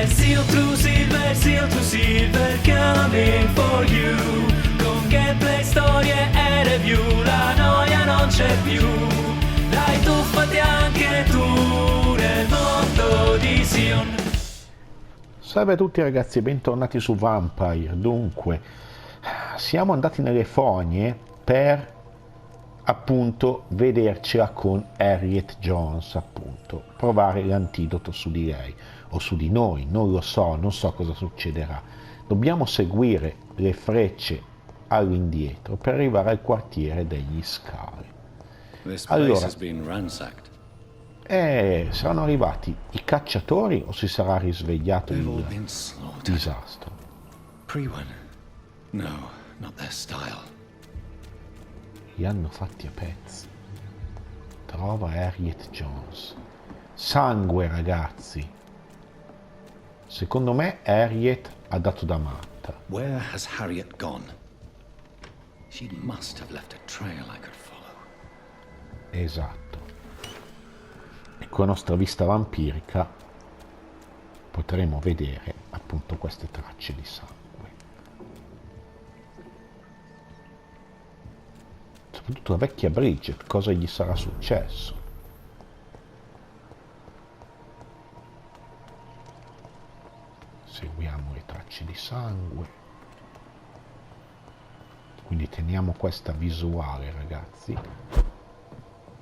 Seal to Silver coming for you. Con gameplay, storie e review, la noia non c'è più. Dai, tuffati anche tu nel mondo di Sion. Salve a tutti ragazzi e bentornati su Vampyr. Dunque, siamo andati nelle fogne per appunto vedercela con Harriet Jones, appunto, provare l'antidoto su di lei o su di noi, non lo so, non so cosa succederà. Dobbiamo seguire le frecce all'indietro per arrivare al quartiere degli scali. Allora, saranno arrivati i cacciatori o si sarà risvegliato il disastro? No, not their style. Li hanno fatti a pezzi. Trova Harriet Jones. Sangue, ragazzi. Secondo me Harriet ha dato da matta. Where has Harriet gone? She must have left a trail I could follow. Esatto. E con la nostra vista vampirica potremo vedere appunto queste tracce di sangue. Soprattutto la vecchia Bridget, cosa gli sarà successo? Seguiamo le tracce di sangue. Quindi teniamo questa visuale, ragazzi,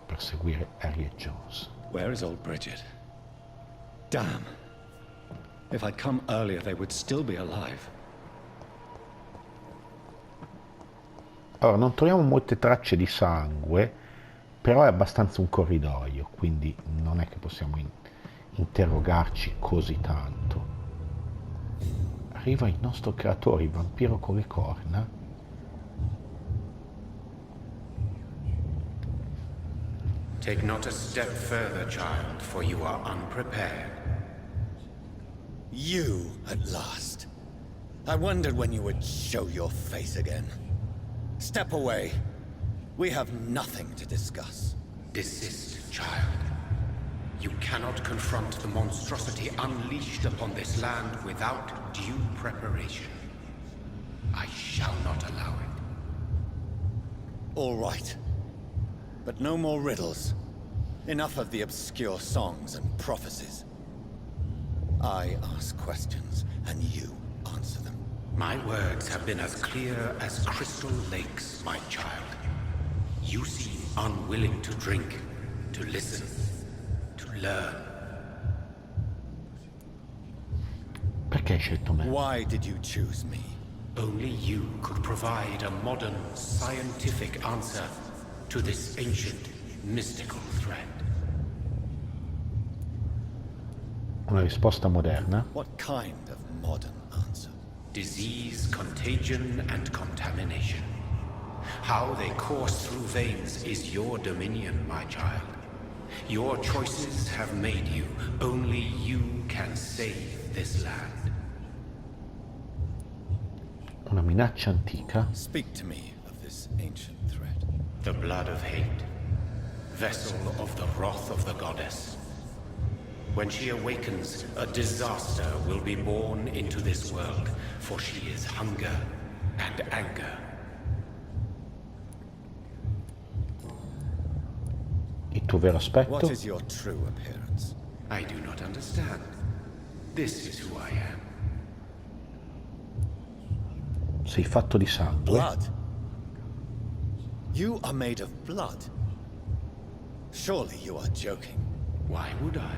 per seguire Harriet Jones. Where is old Bridget? Damn. If I'd come earlier, they would still be alive. Allora, non troviamo molte tracce di sangue, però è abbastanza un corridoio, quindi non è che possiamo interrogarci così tanto. Arriva il nostro creatore, il vampiro con le corna. Take not a step further, child, for you are unprepared. You, at last. I wondered when you would show your face again. Step away. We have nothing to discuss. Desist, child. You cannot confront the monstrosity unleashed upon this land without due preparation. I shall not allow it. All right. But no more riddles. Enough of the obscure songs and prophecies. I ask questions, and you answer them. My words have been as clear as crystal lakes, my child. You seem unwilling to drink, to listen, to learn. Perché hai scelto me? Why did you choose me? Only you could provide a modern, scientific answer to this ancient, mystical threat. Una risposta moderna? What kind of modern answer? Disease, contagion, and contamination. How they course through veins is your dominion, my child. Your choices have made you. Only you can save this land. Una minaccia antica? Speak to me of this ancient threat. The blood of hate, vessel of the wrath of the goddess. When she awakens, a disaster will be born into this world, for she is hunger and anger. Il tuo vero aspetto? What is your true appearance? I do not understand. This is who I am. Sei fatto di sangue? Blood? You are made of blood? Surely you are joking. Why would I?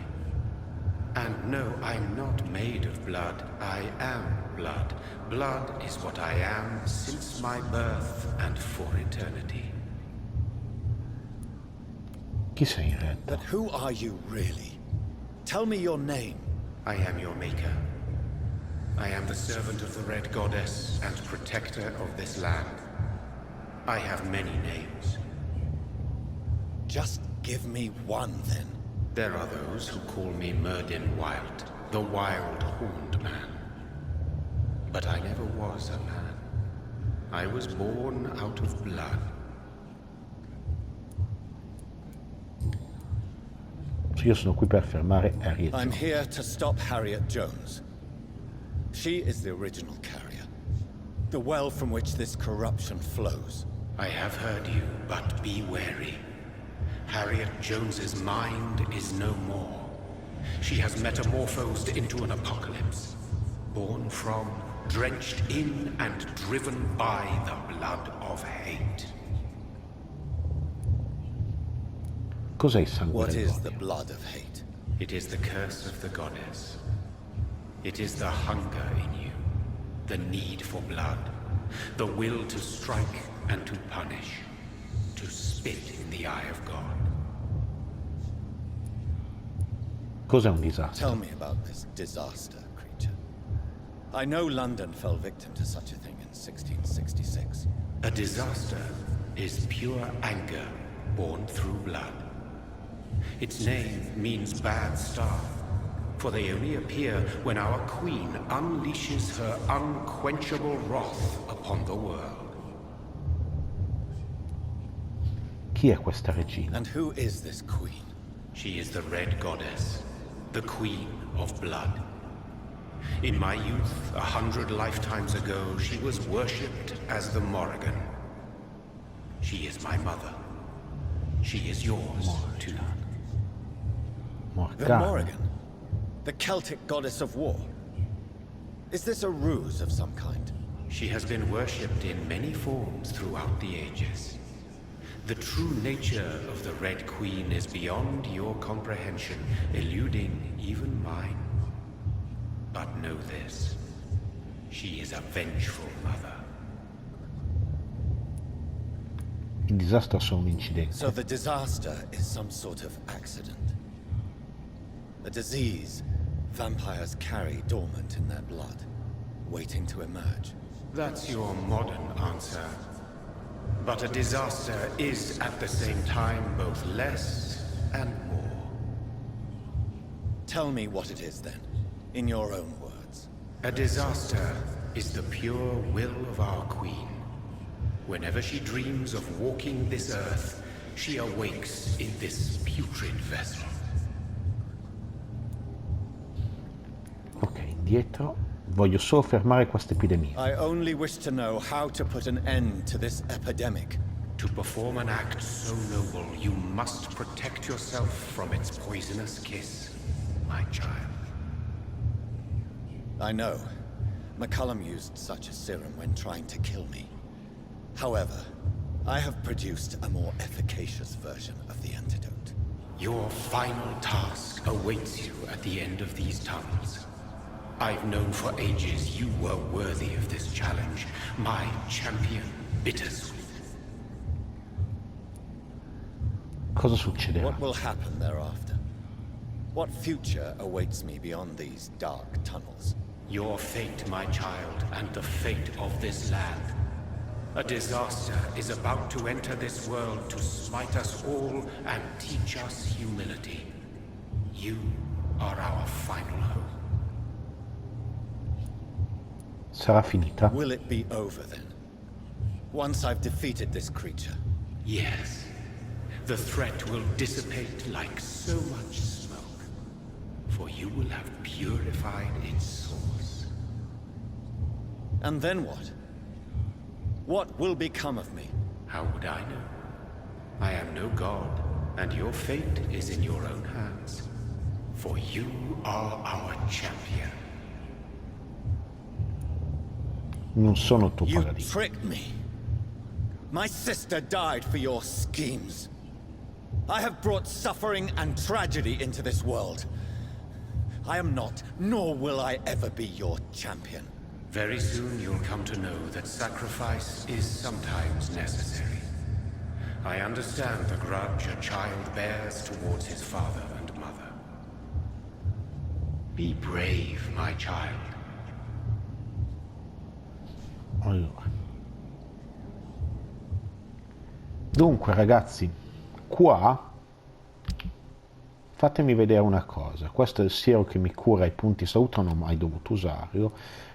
And no, I'm not made of blood. I am blood. Blood is what I am since my birth and for eternity. Chi sei in realtà? But who are you really? Tell me your name. I am your maker. I am the servant of the Red Goddess and protector of this land. I have many names. Just give me one, then. There are those who call me Myrddin Wild, the Wild Horned Man. But I never was a man. I was born out of blood. Io sono qui per fermare Harriet I'm Jones. here to stop Harriet Jones. She is the original carrier. The well from which this corruption flows. I have heard you, but be wary. Harriet Jones's mind is no more. She has metamorphosed into an apocalypse. Born from, drenched in, and driven by the blood of hate. Cos'è il sangue What is dell'odio? the blood of hate? It is the curse of the goddess. It is the hunger in you, the need for blood, the will to strike and to punish, to spit in the eye of God. Cos'è un disastro? Tell me about this disaster, creature. I know London fell victim to such a thing in 1666. A disaster is pure anger born through blood. Its name means bad star, for they only appear when our queen unleashes her unquenchable wrath upon the world. Chi è questa regina? And who is this queen? She is the Red Goddess, the Queen of Blood. In my youth, 100 lifetimes ago, she was worshipped as the Morrigan. She is my mother. She is yours, too. The Morgana. Morrigan? The Celtic goddess of war? Is this a ruse of some kind? She has been worshipped in many forms throughout the ages. The true nature of the Red Queen is beyond your comprehension, eluding even mine. But know this, she is a vengeful mother. Il disastro è solo un incidente. So the disaster is some sort of accident. A disease vampires carry dormant in their blood, waiting to emerge. That's your modern answer. But a disaster is at the same time both less and more. Tell me what it is then, in your own words. A disaster is the pure will of our queen. Whenever she dreams of walking this earth, she awakes in this putrid vessel. Ok, indietro. Voglio solo fermare questa epidemia. I only wish to know how to put an end to this epidemic. To perform an act so noble, you must protect yourself from its poisonous kiss, my child. I know. McCullum used such a serum when trying to kill me. However, I have produced a more efficacious version of the antidote. Your final task awaits you at the end of these tunnels. I've known for ages you were worthy of this challenge, my champion, Bittersweet. Cosa succederà? What will happen thereafter? What future awaits me beyond these dark tunnels? Your fate, my child, and the fate of this land. A disaster is about to enter this world to smite us all and teach us humility. You are our final hope. Sarà finita? Will it be over then? Once I've defeated this creature? Yes. The threat will dissipate like so much smoke, for you will have purified its source. And then what? What will become of me? How would I know? I am no god, and your fate is in your own hands. For you are our champion. Non sono il tuo You paradiso. tricked me. My sister died for your schemes. I have brought suffering and tragedy into this world. I am not, nor will I ever be your champion. Very soon you'll come to know that sacrifice is sometimes necessary. I understand the grudge a child bears towards his father and mother. Be brave, my child. Allora. Dunque ragazzi, qua fatemi vedere una cosa. Questo è il siero che mi cura i punti salute, non ho mai dovuto usarlo,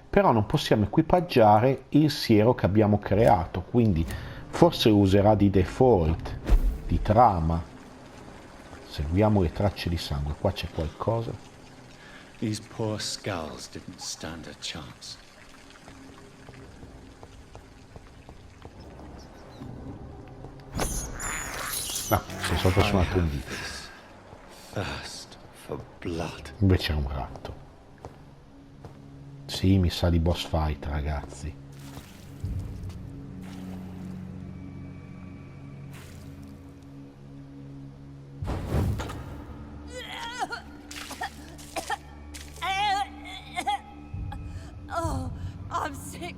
però non possiamo equipaggiare il siero che abbiamo creato, quindi forse userà di default, di trama. Osserviamo le tracce di sangue. Qua c'è qualcosa. These poor skulls didn't stand a chance. No, sei sopra su un altro dito. Thirst for blood. Invece è un ratto. Sì, mi sa di boss fight, ragazzi. Oh, I'm sick.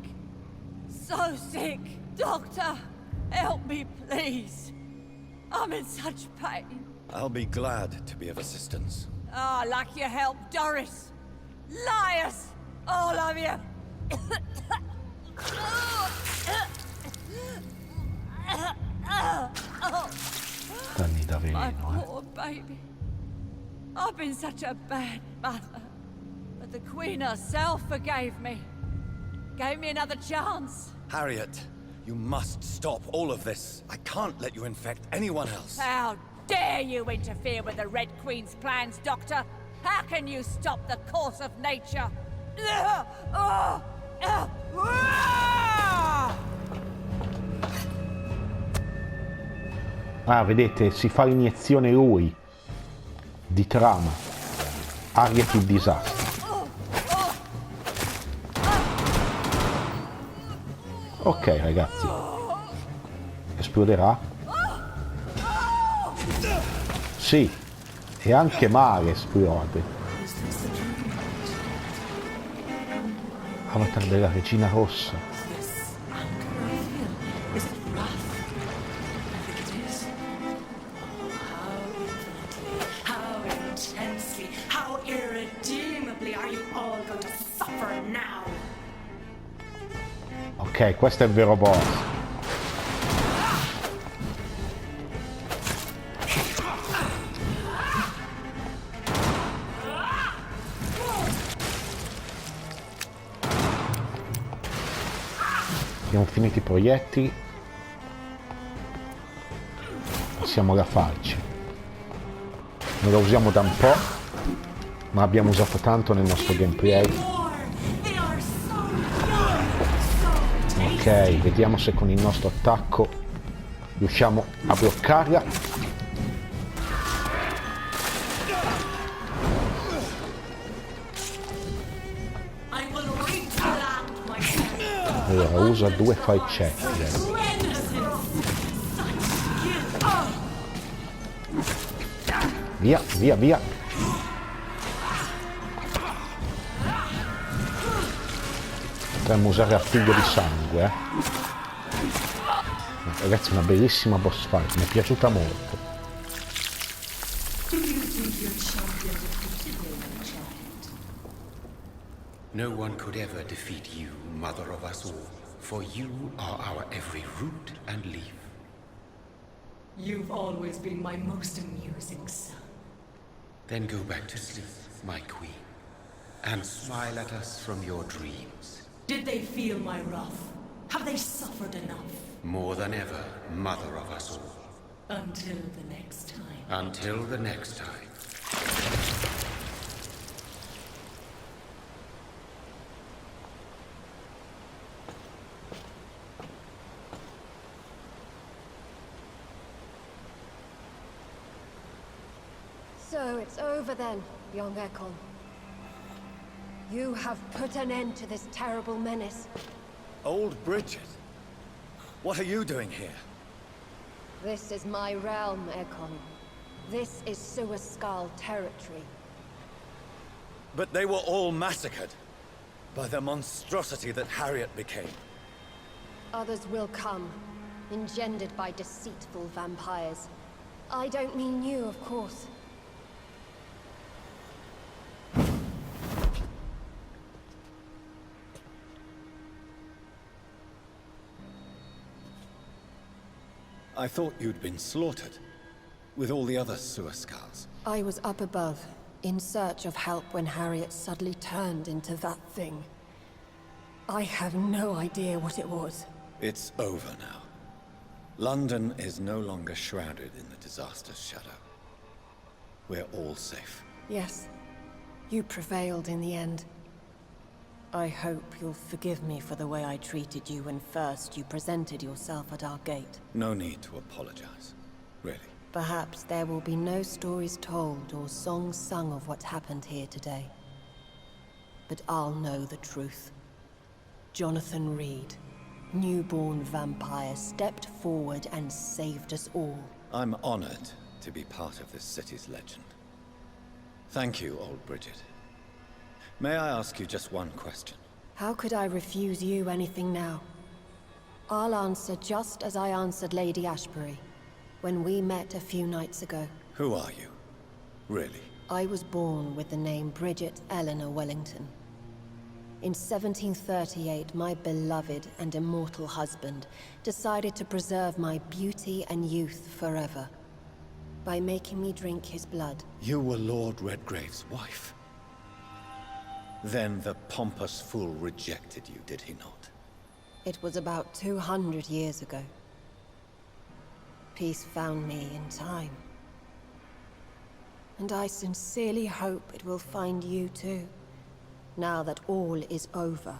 So sick. Doctor, help me, please. I'm in such pain. I'll be glad to be of assistance. Ah, like your help, Doris. Liars, all of you. Danni da My veleno, poor baby. I've been such a bad mother. But the Queen herself forgave me. Gave me another chance. Harriet, you must stop all of this. I can't let you infect anyone else. How dare you interfere with the Red Queen's plans, Doctor? How can you stop the course of nature? Ah, vedete, si fa l'iniezione lui. Di trama. Harriet il disastro. Ok, ragazzi. Esploderà? Sì. E anche male esplode. Avatar della Regina rossa. Ok, questo è il vero boss. Abbiamo finito i proiettili. Passiamo alla falce. Non la usiamo da un po', ma abbiamo usato tanto nel nostro gameplay. Ok, vediamo se con il nostro attacco riusciamo a bloccarla. Allora, usa 2 fight check. Via, via, via. Potremmo usare artiglio di sangue, Ragazzi, una bellissima boss fight, mi è piaciuta molto. No one could ever defeat you, mother of us all, for you are our every root and leaf. You've always been my most amusing son. Then go back to sleep, my queen, and smile at us from your dreams. Did they feel my wrath? Have they suffered enough? More than ever, mother of us all. Until the next time. Until the next time. So it's over then, young Ekon. You have put an end to this terrible menace. Old Bridget? What are you doing here? This is my realm, Ekon. This is Suascal territory. But they were all massacred by the monstrosity that Harriet became. Others will come, engendered by deceitful vampires. I don't mean you, of course. I thought you'd been slaughtered, with all the other Suascals. I was up above, in search of help when Harriet suddenly turned into that thing. I have no idea what it was. It's over now. London is no longer shrouded in the disaster's shadow. we're all safe. Yes, you prevailed in the end. I hope you'll forgive me for the way I treated you when first you presented yourself at our gate. No need to apologize, really. Perhaps there will be no stories told or songs sung of what happened here today. But I'll know the truth. Jonathan Reed, newborn vampire, stepped forward and saved us all. I'm honored to be part of this city's legend. Thank you, old Bridget. May I ask you just one question? How could I refuse you anything now? I'll answer just as I answered Lady Ashbury when we met a few nights ago. Who are you? Really? I was born with the name Bridget Eleanor Wellington. In 1738, my beloved and immortal husband decided to preserve my beauty and youth forever by making me drink his blood. You were Lord Redgrave's wife. Then the pompous fool rejected you, did he not? It was about 200 years ago. Peace found me in time. And I sincerely hope it will find you too, now that all is over.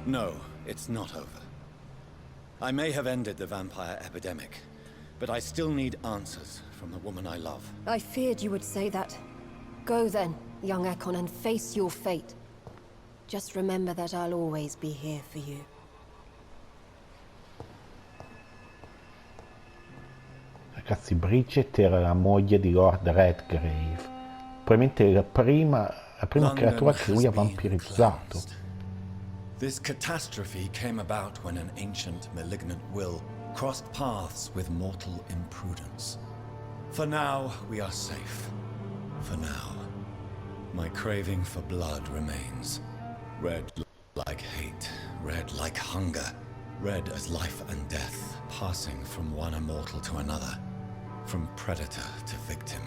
No, it's not over. I may have ended the vampire epidemic, but I still need answers from the woman I love. I feared you would say that. Go then, young Ekon, and face your fate. Just remember that I'll always be here for you. Ragazzi, Bridget era la moglie di Lord Redgrave. Probabilmente la prima creatura che lui ha vampirizzato. This catastrophe came about when an ancient malignant will crossed paths with mortal imprudence. For now, we are safe. For now. My craving for blood remains. Red like hate, red like hunger, red as life and death, passing from one immortal to another, from predator to victim,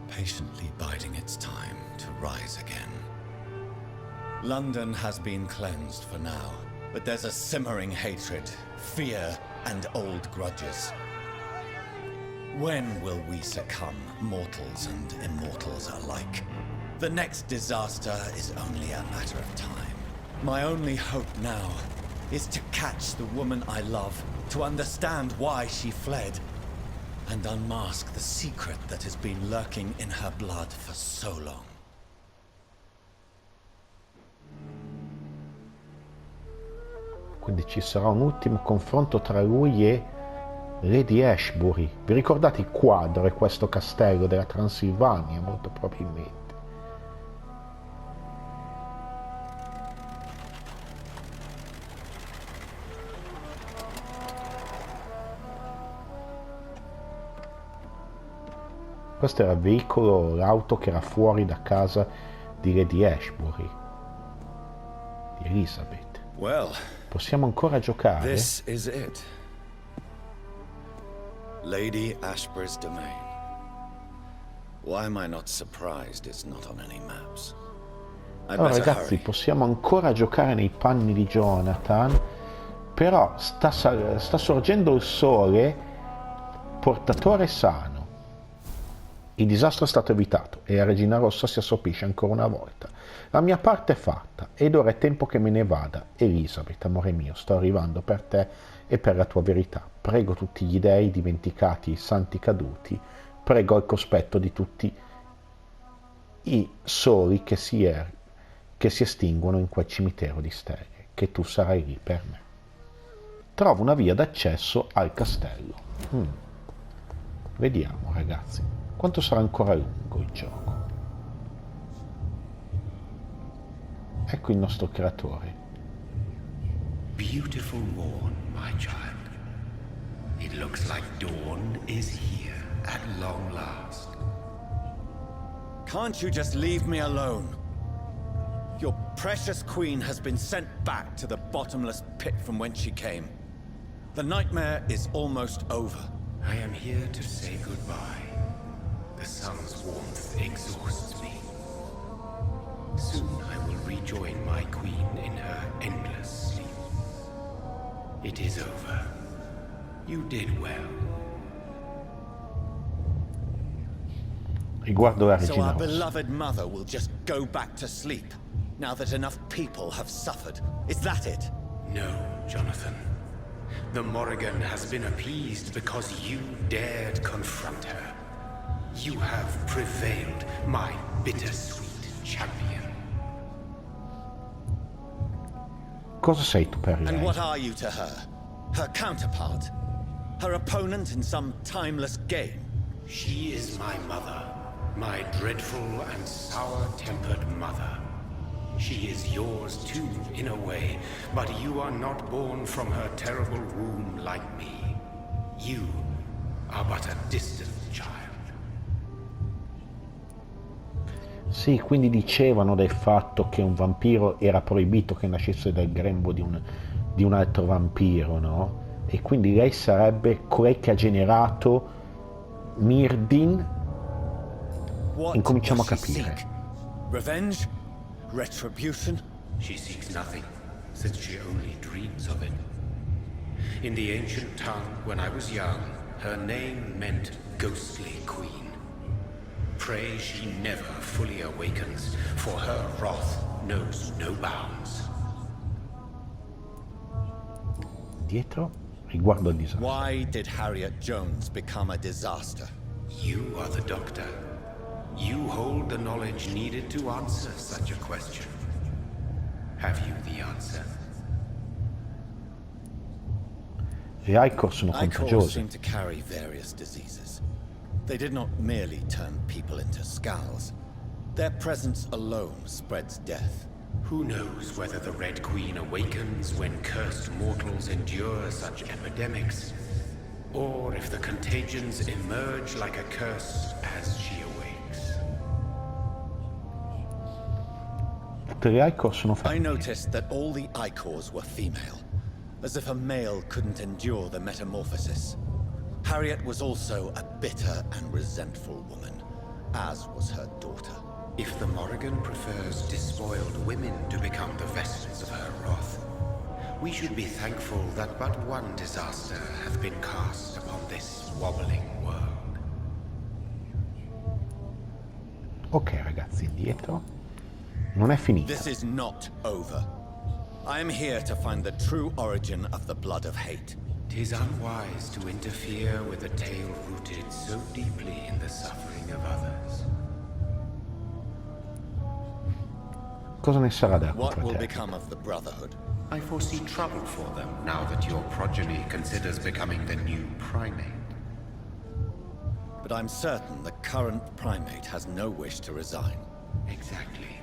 patiently biding its time to rise again. London has been cleansed for now, but there's a simmering hatred, fear, and old grudges. When will we succumb, mortals and immortals alike? The next disaster is only a matter of time. My only hope now is to catch the woman I love, to understand why she fled, and unmask the secret that has been lurking in her blood for so long. Quindi ci sarà un ultimo confronto tra lui e Lady Ashbury. Vi ricordate il quadro e questo castello della Transilvania? Molto probabilmente. Questo era il veicolo, l'auto che era fuori da casa di Lady Ashbury, di Elizabeth. Well, possiamo ancora giocare. This is it. Lady Ashbury's domain. Why am I not surprised it's not on any maps? Allora ragazzi, possiamo ancora giocare nei panni di Jonathan, però sta sorgendo il sole, portatore sano. Il disastro è stato evitato e la Regina Rossa si assopisce ancora una volta. La mia parte è fatta ed ora è tempo che me ne vada. Elizabeth, amore mio, sto arrivando per te e per la tua verità. Prego tutti gli dei dimenticati, i santi caduti, prego al cospetto di tutti i soli che si estinguono in quel cimitero di stelle, che tu sarai lì per me. Trovo una via d'accesso al castello. Vediamo ragazzi. Quanto sarà ancora lungo il gioco? Ecco il nostro creatore. Beautiful morn, my child. It looks like dawn is here at long last. Can't you just leave me alone? Your precious queen has been sent back to the bottomless pit from whence she came. The nightmare is almost over. I am here to say goodbye. The sun's warmth exhausts me. Soon I will rejoin my queen in her endless sleep. It is over. You did well. riguardo la So regina our rossa. beloved mother will just go back to sleep, now that enough people have suffered. Is that it? No, Jonathan. The Morrigan has been appeased because you dared confront her. You have prevailed, my bittersweet champion. Cosa sei tu per And lei? what are you to her? Her counterpart? Her opponent in some timeless game? She is my mother, my dreadful and sour-tempered mother. She is yours too, in a way, but you are not born from her terrible womb like me. You are but a distant child. Sì, quindi dicevano del fatto che un vampiro era proibito che nascesse dal grembo di un altro vampiro, no? E quindi lei sarebbe colei che ha generato Myrddin. What Incominciamo a does she capire. seek? Revenge? Retribution? She seeks nothing, since she only dreams of it. In the ancient tongue, when I was young, her name meant ghostly queen. Pray she never fully awakens, for her wrath knows no bounds. Dietro, riguardo al disastro. Why did Harriet Jones become a disaster? You are the doctor. You hold the knowledge needed to answer such a question. Have you the answer? Le Icor sono Icors contagiose. seem to carry various diseases. They did not merely turn people into skulls. Their presence alone spreads death. Who knows whether the Red Queen awakens when cursed mortals endure such epidemics, or if the contagions emerge like a curse as she awakes. Tutte le Icor sono I femmine. noticed that all the Icors were female, as if a male couldn't endure the metamorphosis. Harriet was also a bitter and resentful woman, as was her daughter. If the Morrigan prefers despoiled women to become the vessels of her wrath, we should be thankful that but one disaster hath been cast upon this wobbling world. Ok ragazzi, indietro. Non è finita. This is not over. I am here to find the true origin of the blood of hate. 'Tis unwise to interfere with a tale rooted so deeply in the suffering of others. Cosa ne sarà della What will confraternita? become of the Brotherhood? I foresee trouble for them now that your progeny considers becoming the new primate. But I'm certain the current primate has no wish to resign. Exactly.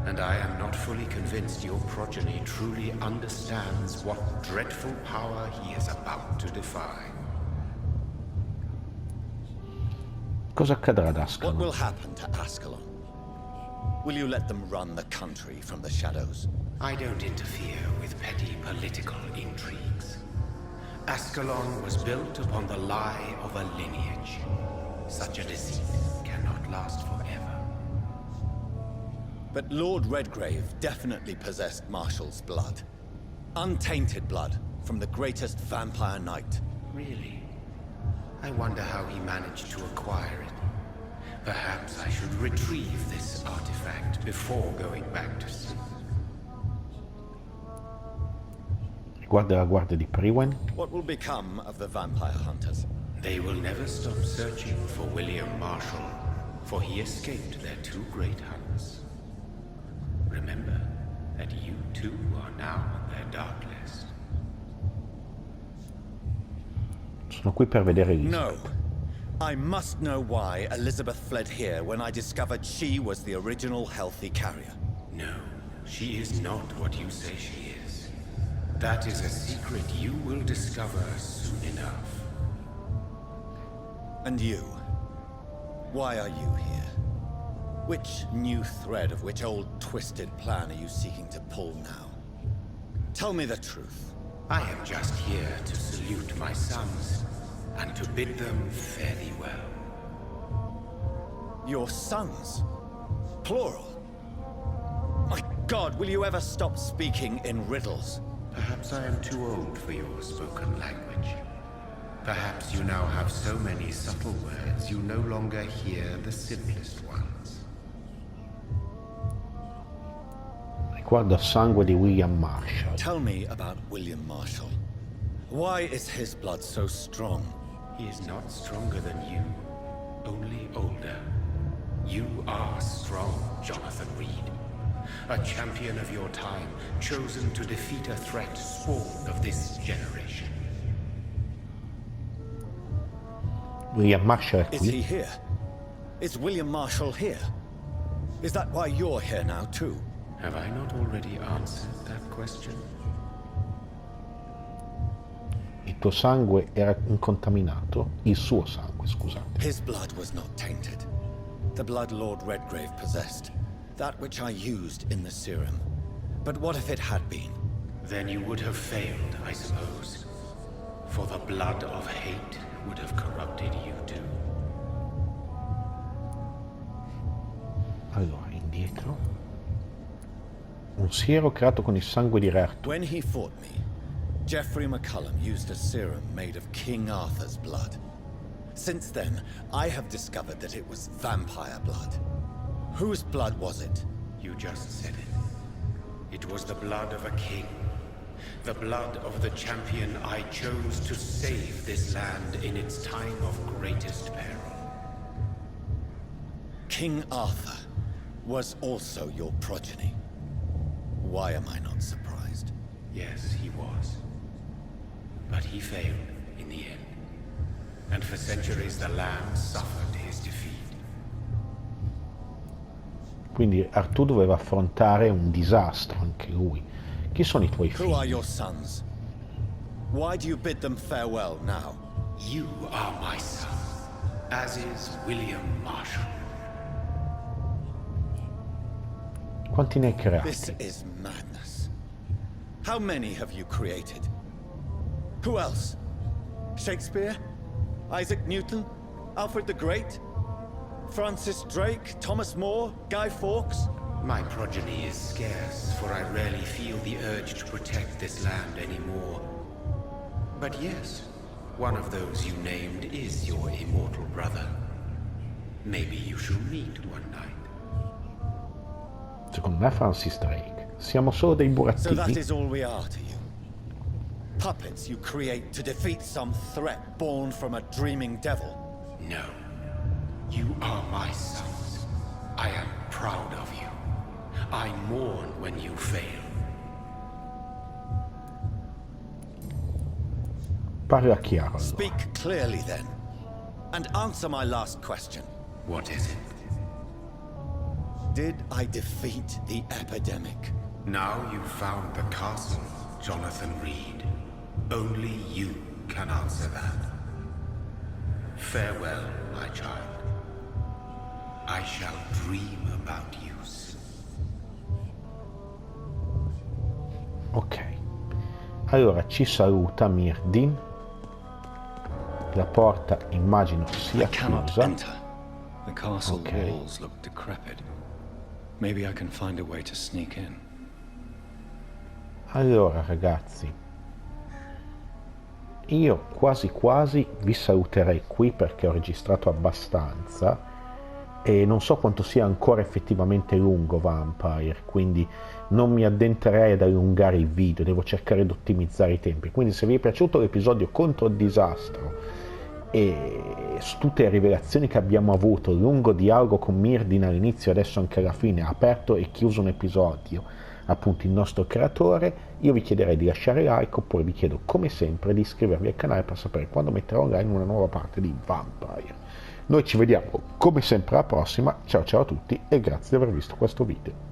And I am not fully convinced your progeny truly understands what dreadful power he is about to defy. Cosa accadrà ad What will Ascalon? happen to Ascalon? Will you let them run the country from the shadows? I don't interfere with petty political intrigues. Ascalon was built upon the lie of a lineage. Such a deceit cannot last forever. But Lord Redgrave definitely possessed Marshall's blood. Untainted blood from the greatest vampire knight. Really? I wonder how he managed to acquire it. Perhaps I should retrieve this artifact before going back to sleep. Riguarda la guardia di Priwen. What will become of the vampire hunters? They will never stop searching for William Marshall, for he escaped their two great hunts. Remember that you too are now on their dark list. Sono qui per vedere Elisa. No. I must know why Elizabeth fled here when I discovered she was the original healthy carrier. No, she is not what you say she is. That is a secret you will discover soon enough. And you? Why are you here? Which new thread of which old twisted plan are you seeking to pull now? Tell me the truth. I am just here to salute my sons and to bid them fare thee well. Your sons? Plural? My God, will you ever stop speaking in riddles? Perhaps I am too old for your spoken language. Perhaps you now have so many subtle words you no longer hear the simplest ones. Riguardo al sangue di William Marshall. Tell me about William Marshall. Why is his blood so strong? He is not stronger than you, only older. You are strong, Jonathan Reed. A champion of your time, chosen to defeat a threat spawned of this generation. William Marshall è Is he qui? here? Is William Marshall here? Is that why you're here now too? Have I not already answered that question? Il tuo sangue era incontaminato? Il suo sangue, scusate. His blood was not tainted. The blood Lord Redgrave possessed. That which I used in the serum. But what if it had been? Then you would have failed, I suppose. For the blood of hate would have corrupted you too. Allora, indietro. Un siero creato con il sangue di Re Artù. When he fought me, Geoffrey McCullum used a serum made of King Arthur's blood. Since then, I have discovered that it was vampire blood. Whose blood was it? You just said it. It was the blood of a king. The blood of the champion I chose to save this land in its time of greatest peril. King Arthur was also your progeny. Why am I not surprised? Yes, he was. But he failed in the end. And for centuries the land suffered his defeat. Quindi Artù doveva affrontare un disastro anche lui. Chi sono i tuoi Who are figli? your sons? Why do you bid them farewell now? You are my son, as is William Marshall. Quanti ne hai creati? This is madness. How many have you created? Who else? Shakespeare? Isaac Newton? Alfred the Great? Francis Drake? Thomas More? Guy Fawkes? My progeny is scarce, for I rarely feel the urge to protect this land anymore. But yes, one of those you named is your immortal brother. Maybe you shall meet one night. Secondo me Francis Drake. Siamo solo dei So that burattini. is all we are to you. Puppets you create to defeat some threat born from a dreaming devil. No. You are my sons. I am proud of you. I mourn when you fail. Parla chiaro allora. Speak clearly then, and answer my last question. What is it? Did I defeat the epidemic? Now you've found the castle, Jonathan Reed. Only you can answer that. Farewell, my child. I shall dream about you soon. Ok. Allora ci saluta Myrddin. La porta immagino sia I cannot chiusa. enter. The castle Okay. walls look decrepit. Maybe I can find a way to sneak in. Allora ragazzi, io quasi quasi vi saluterei qui perché ho registrato abbastanza e non so quanto sia ancora effettivamente lungo Vampyr, quindi non mi addentrerei ad allungare il video, devo cercare di ottimizzare i tempi. Quindi se vi è piaciuto l'episodio contro il Dis-Astro e su tutte le rivelazioni che abbiamo avuto, il lungo dialogo con Myrddin all'inizio e adesso anche alla fine, ha aperto e chiuso un episodio, appunto il nostro creatore, io vi chiederei di lasciare like oppure vi chiedo come sempre di iscrivervi al canale per sapere quando metterò online una nuova parte di Vampyr. Noi ci vediamo come sempre alla prossima, ciao ciao a tutti e grazie di aver visto questo video.